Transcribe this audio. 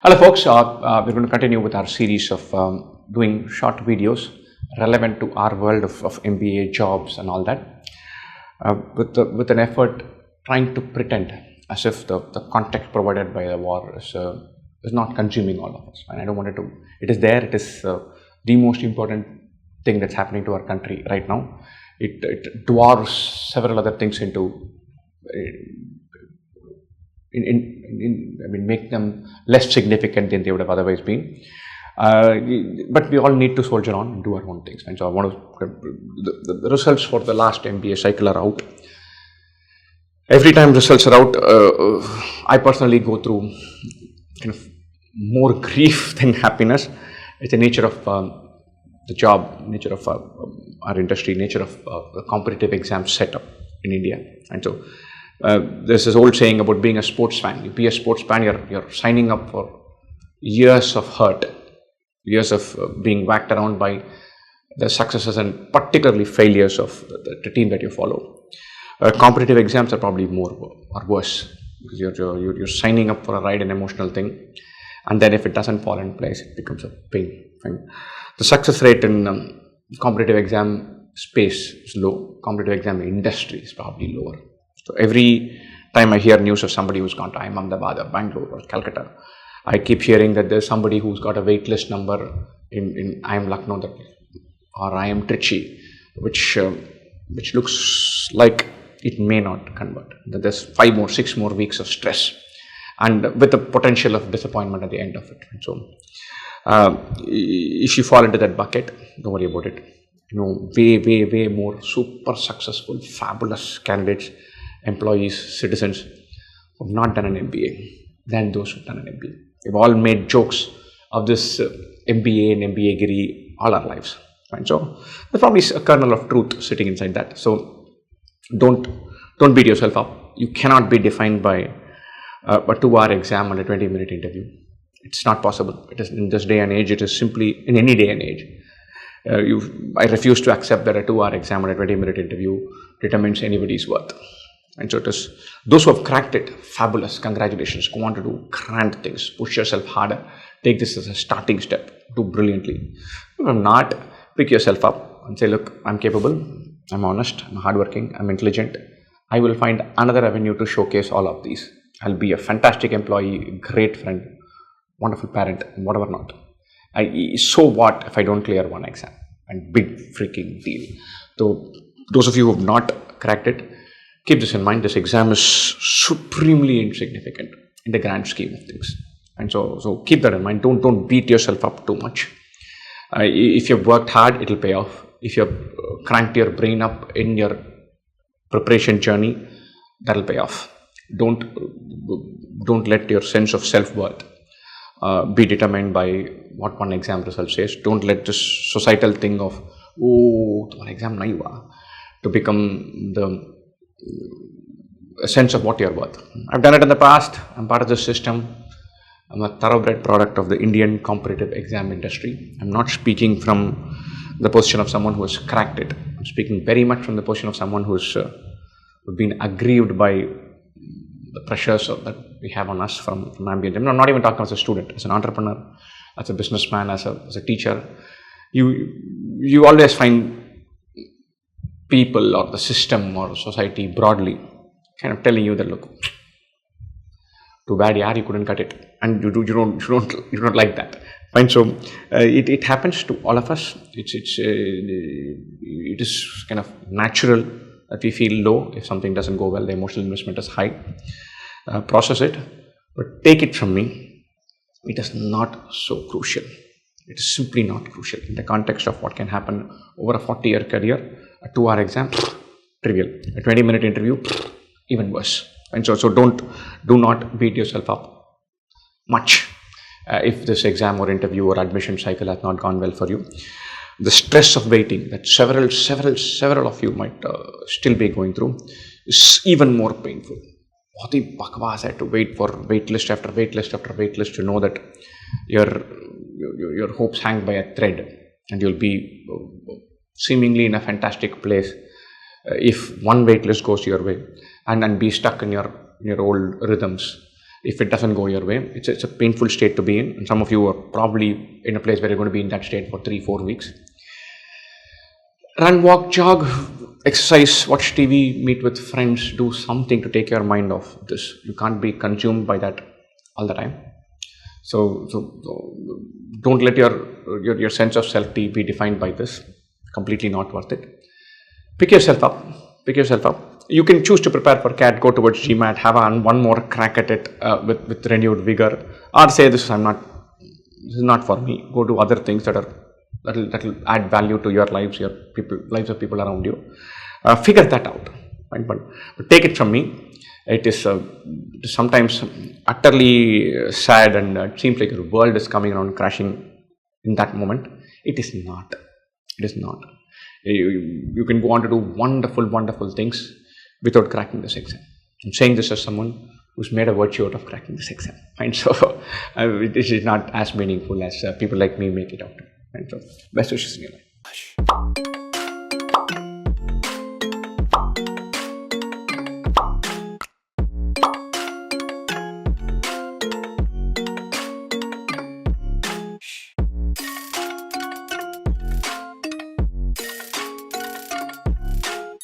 Hello folks, we're going to continue with our series of doing short videos relevant to our world of MBA jobs and all that, with an effort trying to pretend as if the context provided by the war is not consuming all of us. And I don't want it to. It is there. It is the most important thing that's happening to our country right now. It dwarfs several other things into. Make them less significant than they would have otherwise been. But we all need to soldier on and do our own things. And so I want to, the results for the last MBA cycle are out. Every time results are out, I personally go through kind of more grief than happiness. It's the nature of the job, nature of our industry, nature of the competitive exam setup in India. And so there's this old saying about being a sports fan. You be a sports fan, you're signing up for years of hurt, years of being whacked around by the successes and particularly failures of the team that you follow. Competitive exams are probably more or worse because you're signing up for a ride, an emotional thing, and then if it doesn't fall in place, it becomes a pain. The success rate in competitive exam space is low. Competitive exam industry is probably lower. So every time I hear news of somebody who's gone to Ahmedabad or Bangalore or Calcutta, I keep hearing that there's somebody who's got a waitlist number in I am Lucknow or I am Trichy, which looks like it may not convert. That there's 5 more, 6 more weeks of stress, and with the potential of disappointment at the end of it. And so, if you fall into that bucket, don't worry about it. Way more super successful, fabulous candidates, employees, citizens who have not done an MBA than those who've done an MBA. We've all made jokes of this MBA and MBA-giri all our lives. Right? So there's probably a kernel of truth sitting inside that. So don't beat yourself up. You cannot be defined by a 2-hour exam and a 20-minute interview. It's not possible. It is in this day and age. It is simply in any day and age. I refuse to accept that a 2-hour exam and a 20-minute interview determines anybody's worth. And so it is those who have cracked it, fabulous, congratulations. Go on to do grand things, push yourself harder, take this as a starting step, do brilliantly. If not, pick yourself up and say, look, I'm capable, I'm honest, I'm hardworking, I'm intelligent. I will find another avenue to showcase all of these. I'll be a fantastic employee, great friend, wonderful parent, whatever not. So what if I don't clear one exam? And big freaking deal. So those of you who have not cracked it, keep this in mind. This exam is supremely insignificant in the grand scheme of things. And so keep that in mind. Don't beat yourself up too much. If you've worked hard, it'll pay off. If you've cranked your brain up in your preparation journey, that'll pay off. Don't let your sense of self-worth be determined by what one exam result says. Don't let this societal thing of, one exam nahi hua, to become a sense of what you're worth. I've done it in the past. I'm part of the system. I'm a thoroughbred product of the Indian competitive exam industry. I'm not speaking from the position of someone who has cracked it. I'm speaking very much from the position of someone who's been aggrieved by the pressures that we have on us from ambient. I'm not even talking as a student, as an entrepreneur, as a businessman, as a teacher. You always find people or the system or society broadly kind of telling you that, look, too bad, yeah, you couldn't cut it, and you don't like that. Fine. So it happens to all of us. It is kind of natural that we feel low if something doesn't go well. The emotional investment is high. Process it, but take it from me, it is not so crucial. It is simply not crucial in the context of what can happen over a 40-year career. A 2-hour exam, trivial. A 20-minute interview, even worse. And so do not beat yourself up much if this exam or interview or admission cycle has not gone well for you. The stress of waiting that several of you might still be going through is even more painful. बहुत ही बकवास है to wait for waitlist after waitlist to know that your hopes hang by a thread and you'll be seemingly in a fantastic place if one waitlist goes your way and be stuck in your old rhythms if it doesn't go your way. It's a painful state to be in. And some of you are probably in a place where you're going to be in that state for 3-4 weeks. Run, walk, jog, exercise, watch TV, meet with friends, do something to take your mind off this. You can't be consumed by that all the time. So don't let your sense of self be defined by this. Completely not worth it. Pick yourself up. You can choose to prepare for CAT, go towards GMAT, have one more crack at it with renewed vigor, or say this is not for me. Go do other things that'll add value to your lives, lives of people around you. Figure that out. Right? But take it from me, it is sometimes utterly sad, and it seems like the world is coming around crashing in that moment. It is not. You can go on to do wonderful things without cracking this exam. I'm saying this as someone who's made a virtue out of cracking this exam. Right? So this is not as meaningful as people like me make it out. Right? So best wishes in your life.